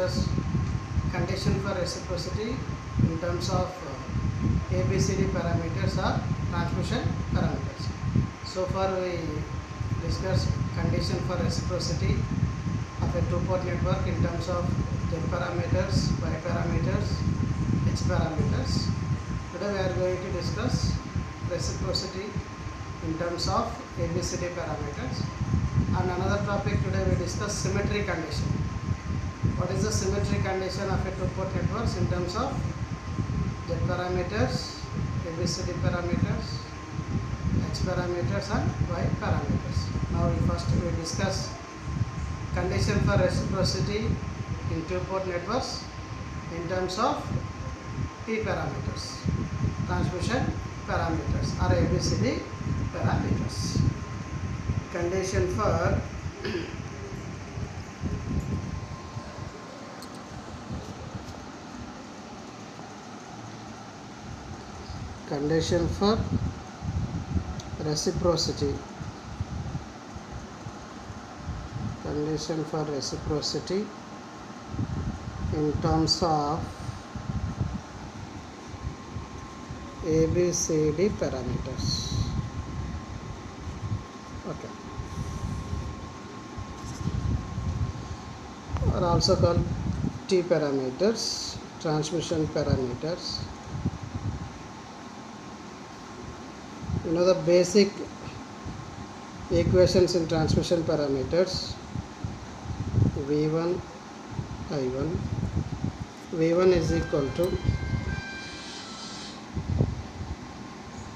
discuss condition for reciprocity in terms of ABCD parameters or transmission parameters. So far we discussed condition for reciprocity of a two-port network in terms of Z parameters, Y parameters, H parameters. Today we are going to discuss reciprocity in terms of ABCD parameters. And another topic today we discuss symmetry condition. What is the symmetry condition of a two-port networks in terms of Z parameters, ABCD parameters, H parameters and Y parameters. Now we discuss condition for reciprocity in two-port networks in terms of T parameters, transmission parameters or ABCD parameters. Condition for reciprocity. Condition for reciprocity in terms of ABCD parameters. Okay. Or also called T parameters, transmission parameters. You know the basic equations in transmission parameters: V1, I1. V1 is equal to,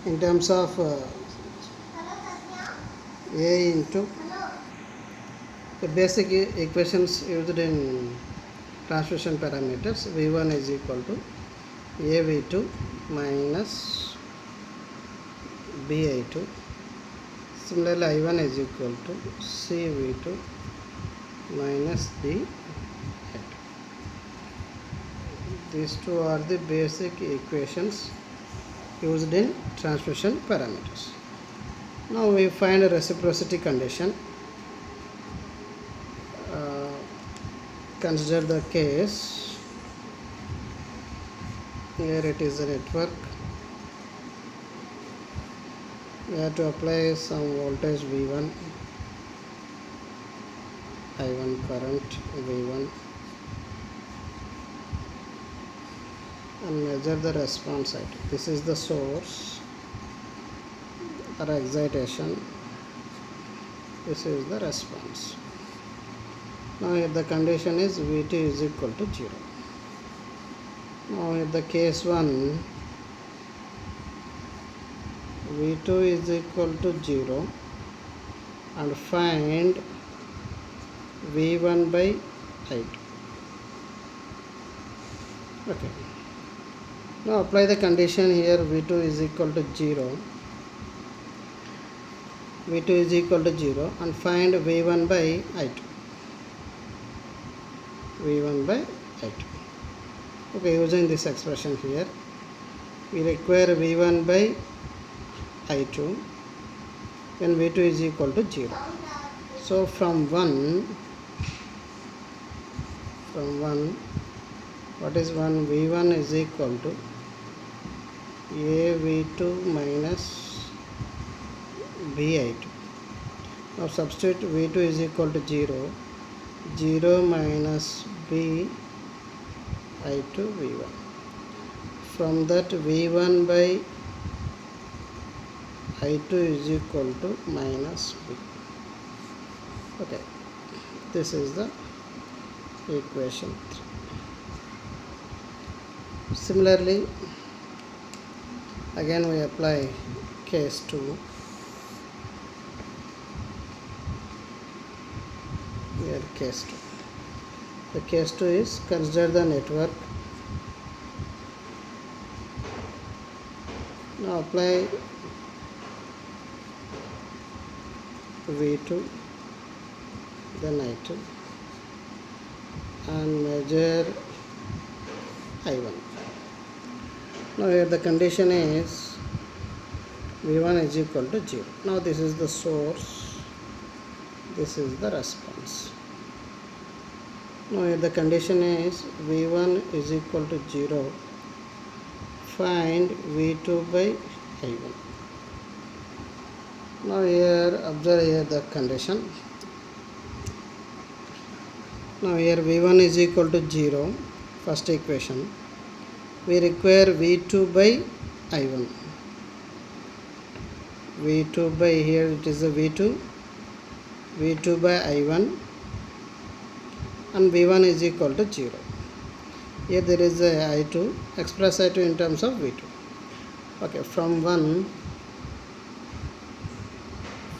in terms of A into the basic equations used in transmission parameters. V1 is equal to AV2 minus BI2. Similarly, I1 is equal to CV2 minus D8. These two are the basic equations used in transmission parameters. Now we find a reciprocity condition. Consider the case. Here it is a network. We have to apply some voltage V1, I1 current V1, and measure the response side. This is the source or excitation. This is the response. Now if the condition is Vt is equal to 0. Now if the case 1, V2 is equal to 0 and find V1 by I2. Okay. Now apply the condition here. V2 is equal to 0. V2 is equal to 0 and find V1 by I2. V1 by I2. Okay, using this expression here, we require V1 by I2 when V2 is equal to 0. So from 1, what is 1? V1 is equal to AV2 minus BI2. Now substitute V2 is equal to 0. 0 minus B I2 V1. From that V1 by I2 is equal to minus B. Okay, this is the equation 3. Similarly, again we apply case 2. Here case 2. The case 2 is, consider the network. Now apply V2, then I2, and measure I1. Now here the condition is V1 is equal to 0. Now this is the source, this is the response. Now here the condition is V1 is equal to 0. Find V2 by I1. Now here observe here the condition. Now here V1 is equal to 0, first equation. We require V2 by I1. V2 by, here it is a V2 by I1, and V1 is equal to 0. Here there is a I2, express I2 in terms of V2. Okay, from 1,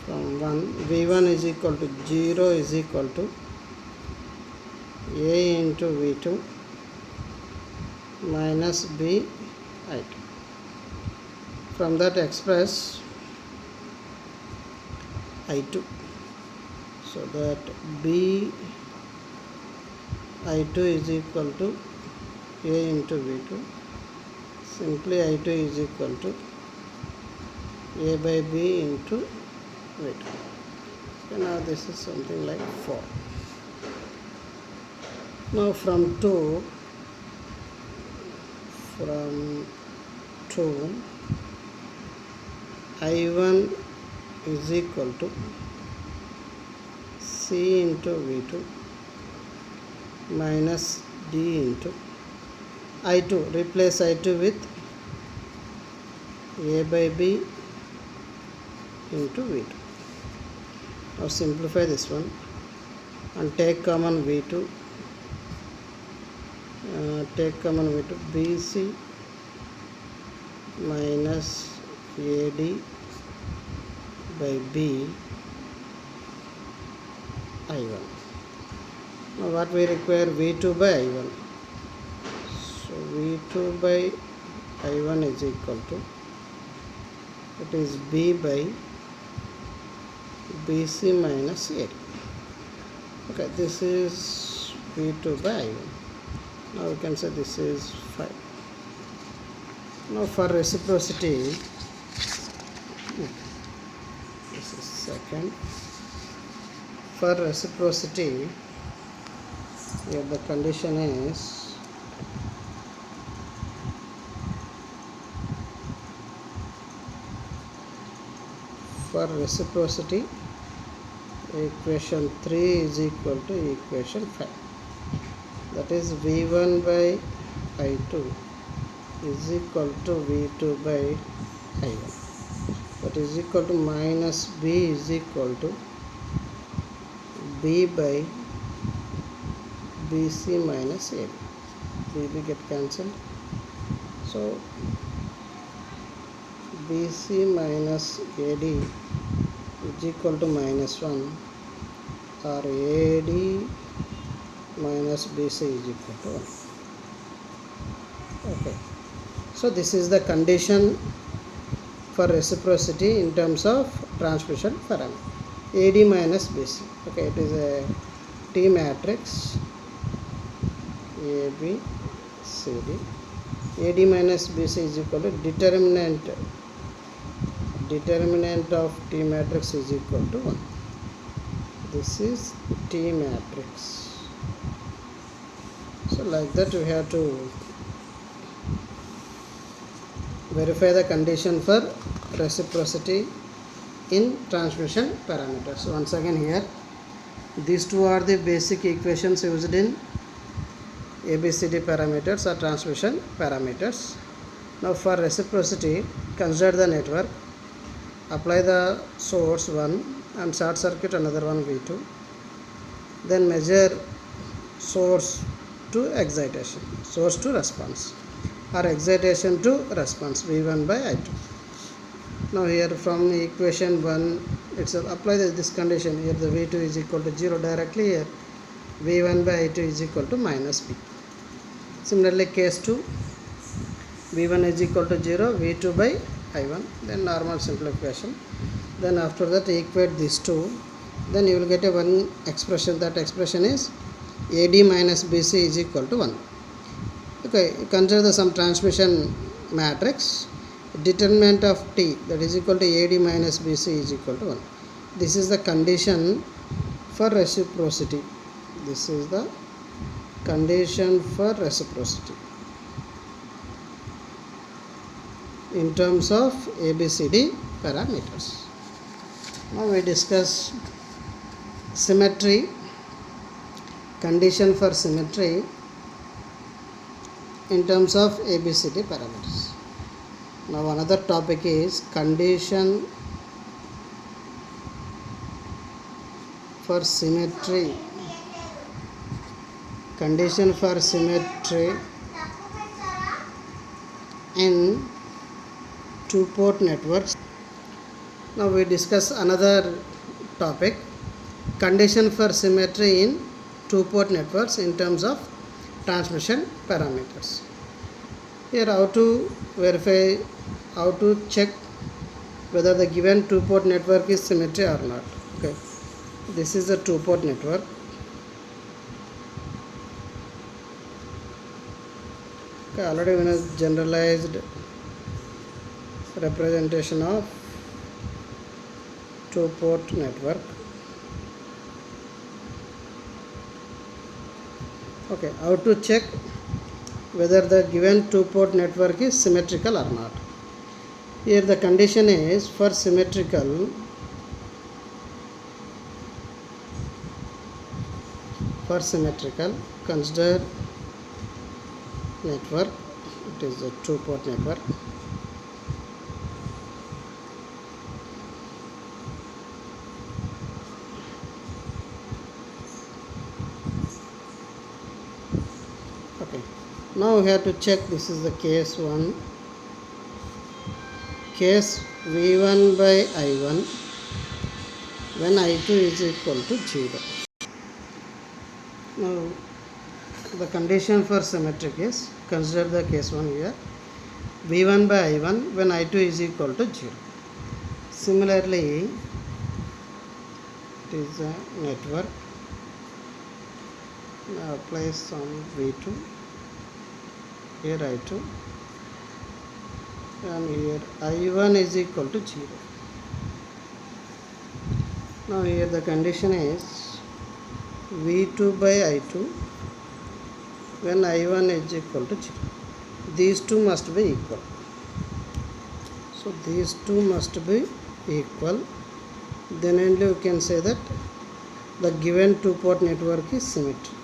V1 is equal to 0 is equal to A into V2 minus B I2. From that express I2. So that B I2 is equal to A into V2. Simply I2 is equal to A by B into V2. Okay, now this is something like 4. Now from 2, I1 is equal to C into V2 minus D into I2. Replace I2 with A by B into V2. Now simplify this one and take common V2. Take common V2, BC minus AD by B I1. Now what we require? V2 by I1. So V2 by I1 is equal to, it is B by BC minus AD. Okay, this is V2 by I1. Now we can say this is 5. Now for reciprocity, this is second. For reciprocity, here the condition is for reciprocity, equation 3 is equal to equation 5. That is V1 by I2 is equal to V2 by I1. That is equal to minus B is equal to B by BC minus AB. BB get cancelled. So BC minus AD is equal to minus 1, or AD minus BC is equal to 1. Okay. So this is the condition for reciprocity in terms of transmission parameter. AD minus BC. Okay, it is a T matrix AB, CD. AD minus BC is equal to determinant of T matrix is equal to 1. This is T matrix. So like that we have to verify the condition for reciprocity in transmission parameters. Once again here, these two are the basic equations used in ABCD parameters or transmission parameters. Now for reciprocity, consider the network, apply the source 1 and short circuit another one V2, then measure source to excitation, source to response, or excitation to response, V1 by I2. Now here from equation 1 itself, apply this condition. Here the V2 is equal to 0 directly, here V1 by I2 is equal to minus B. Similarly case 2, V1 is equal to 0, V2 by I1, then normal simplification. Then after that equate these two, then you will get a one expression. That expression is AD minus BC is equal to 1. Okay, consider some transmission matrix, determinant of T, that is equal to AD minus BC is equal to 1. This is the condition for reciprocity. This is the condition for reciprocity in terms of ABCD parameters. Now we discuss symmetry, condition for symmetry in terms of ABCD parameters. Now another topic is condition for symmetry. Condition for symmetry in two-port networks. Now we discuss another topic, condition for symmetry in two-port networks in terms of transmission parameters. Here how to verify, how to check whether the given two-port network is symmetry or not. Okay, this is a two-port network. Okay, already we know generalized representation of two-port network. Okay, how to check whether the given two-port network is symmetrical or not. Here the condition is for symmetrical, consider network, it is a two-port network. Okay, now we have to check, this is the case 1, case V1 by I1 when I2 is equal to 0. Now the condition for symmetric is, consider the case 1 here, V1 by I1 when I2 is equal to 0. Similarly, it is a network. Now apply some V2, here I2, and here I1 is equal to 0. Now here the condition is V2 by I2 when I1 is equal to 0. These two must be equal. So these two must be equal. Then only we can say that the given two-port network is symmetry.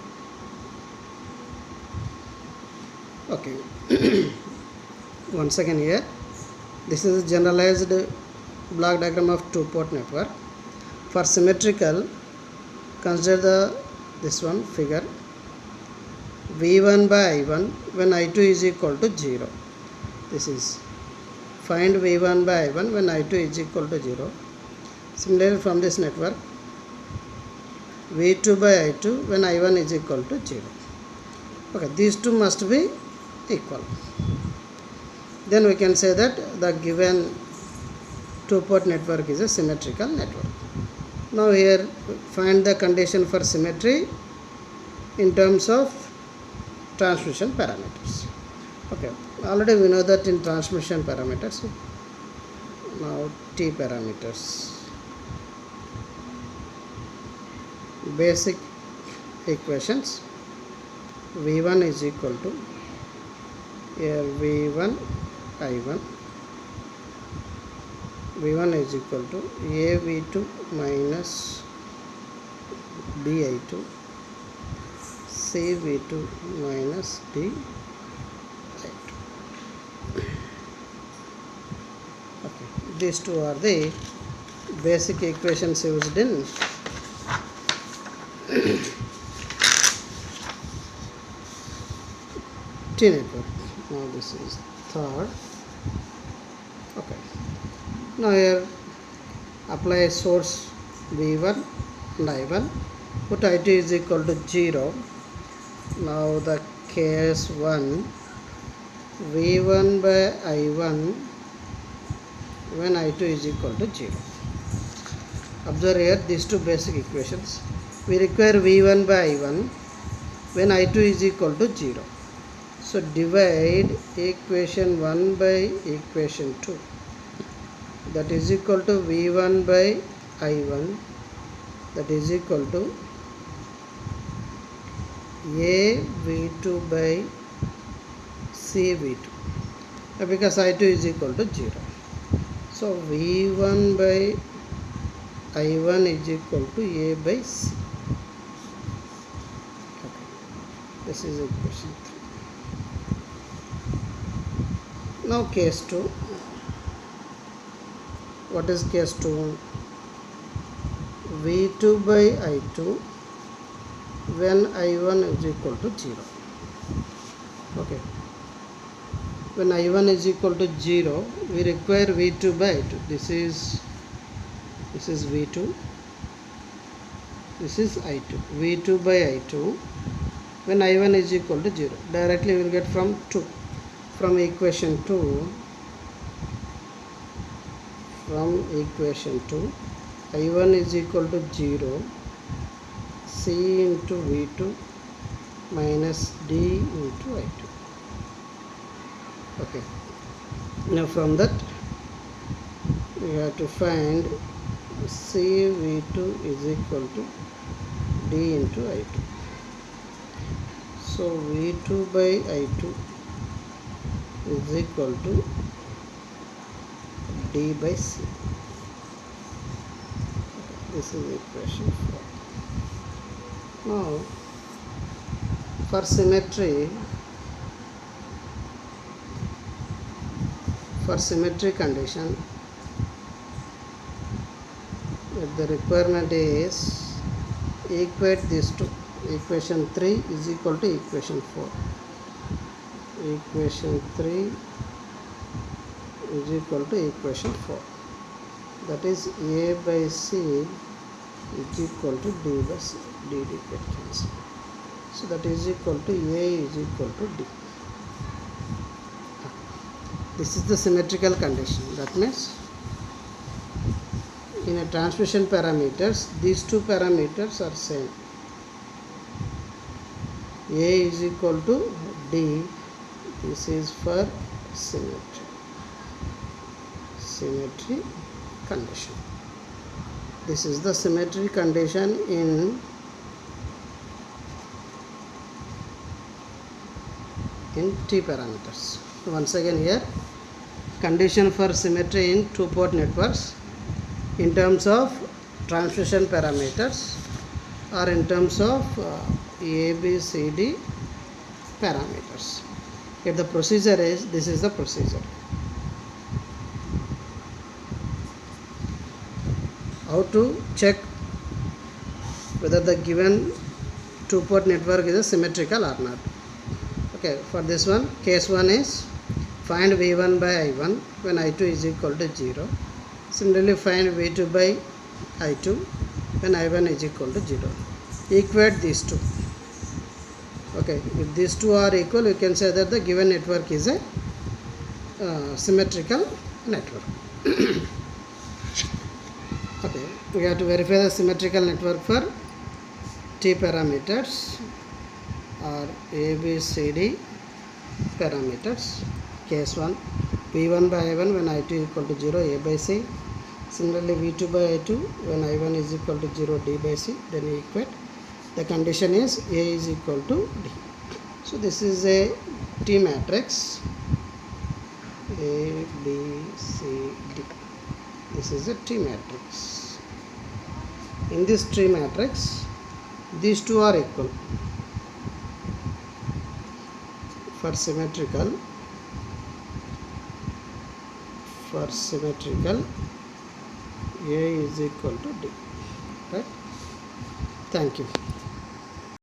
Okay. Once again here, this is a generalized block diagram of two-port network. For symmetrical, consider this one figure, V1 by I1 when I2 is equal to 0. This is find V1 by I1 when I2 is equal to 0. Similarly from this network, V2 by I2 when I1 is equal to 0. Okay, these two must be equal. Then we can say that the given two-port network is a symmetrical network. Now here find the condition for symmetry in terms of transmission parameters. Okay, already we know that in transmission parameters. Now T parameters, basic equations, V1 is equal to, here V1 I1, V1 is equal to AV2 minus BI2 CV2 minus DI2. Okay, these two are the basic equations used in T network. Now this is third. Okay, now here apply source V1 and I1, put I2 is equal to 0. Now the case 1, V1 by I1 when I2 is equal to 0. Observe here these two basic equations. We require V1 by I1 when I2 is equal to 0. So divide equation 1 by equation 2, that is equal to V1 by I1, that is equal to A V2 by C V2, because I2 is equal to 0. So V1 by I1 is equal to A by C. Okay. This is equation 3. Now case 2. What is case 2? V2 by I2 when I1 is equal to 0. Okay. When I1 is equal to 0, we require V2 by I2. This is V2. This is I2. V2 by I2 when I1 is equal to 0. Directly we will get from equation 2. From equation 2, I1 is equal to 0, C into V2 minus D into I2. Okay. Now from that, we have to find C V2 is equal to D into I2. So V2 by I2 is equal to D by C. This is equation 4. Now, for symmetry condition, the requirement is equate these two. Equation 3 is equal to equation 4. Equation 3 is equal to equation 4. That is A by C is equal to D by C. D get cancelled. So that is equal to A is equal to D. This is the symmetrical condition. That means in a transmission parameters, these two parameters are same. A is equal to D. This is for symmetry condition. This is the symmetry condition in T parameters. Once again here, condition for symmetry in two-port networks in terms of transmission parameters or in terms of ABCD parameters. If the procedure is, this is the procedure. How to check whether the given two-port network is a symmetrical or not. Okay, for this one, case 1 is find V1 by I1 when I2 is equal to 0. Similarly, find V2 by I2 when I1 is equal to 0. Equate these two. Okay, if these two are equal, you can say that the given network is a symmetrical network. Okay, we have to verify the symmetrical network for T parameters or ABCD parameters. Case 1, V1 by I1 when I2 is equal to 0, A by C. Similarly, V2 by I2 when I1 is equal to 0, D by C. Then we equate. The condition is A is equal to D. So this is a T matrix, A, B, C, D. This is a T matrix. In this T matrix, these two are equal. For symmetrical, A is equal to D. Right? Thank you.